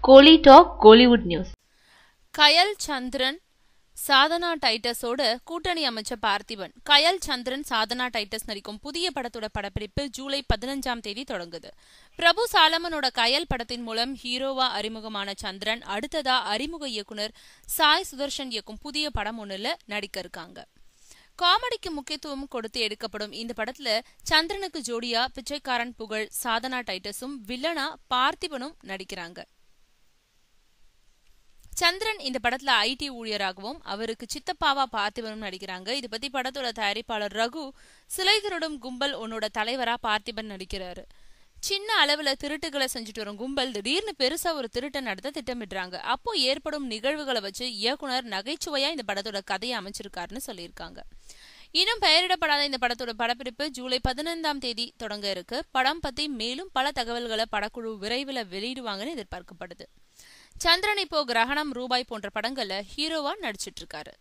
கோலி talk Kollywood news. கயல் சந்திரன் சாதனா டைட்டஸோட கூட்டணி அமைச்ச பார்த்திபன். கயல் சந்திரன் Sadhana Titus நடிக்கும் புதிய படத்தோட படப்பிடிப்பு ஜூலை 15 தொடங்குது. பிரபு சாலமனோட கயல் படத்தின் மூலம் ஹீரோவா அறிமுகமான சந்திரன் அடுத்ததா அறிமுக இயக்குனர் சாய் சுதர்ஷன் இயக்கும் புதிய படம் ஒண்ணுல நடிக்க இருக்காங்க. காமெடிக்கு முக்கியத்துவம் கொடுத்து எடுக்கப்படும் இந்த படத்துல சந்திரனுக்கு ஜோடியா பிச்சைக்காரன் புகழ் சாதனா டைட்டஸும் வில்லனா பார்த்திபனும் நடிக்கிறாங்க. சந்திரன் இந்த படத்துல ஐடி ஊழியராகவும் அவருக்கு சித்தப்பாவா பார்த்திபனும் நடிக்கிறாங்க. இது பத்தி படத்தோட தயாரிப்பாளர் ரகு சிலை திருடும் கும்பல் உன்னோட தலைவரா பார்த்திபன் நடிக்கிறாரு. சின்ன அளவுல திருட்டுகளை செஞ்சுட்டு வரும் கும்பல் திடீர்னு பெருசா ஒரு திருட்டை நடத்த திட்டமிடுறாங்க. அப்போ ஏற்படும் நிகழ்வுகளை வச்சு இயக்குனர் நகைச்சுவையா இந்த படத்தோட கதையை அமைச்சிருக்காருன்னு சொல்லியிருக்காங்க. இன்னும் பெயரிடப்படாத இந்த படத்தோட படப்பிடிப்பு ஜூலை 15 தொடங்க இருக்கு. படம் பத்தி மேலும் பல தகவல்களை படக்குழு விரைவில் வெளியிடுவாங்கன்னு எதிர்பார்க்கப்படுது. சந்திரன் இப்போ கிரகணம், ரூபாய் போன்ற படங்கள்ல ஹீரோவா நடிச்சிட்டு இருக்காரு.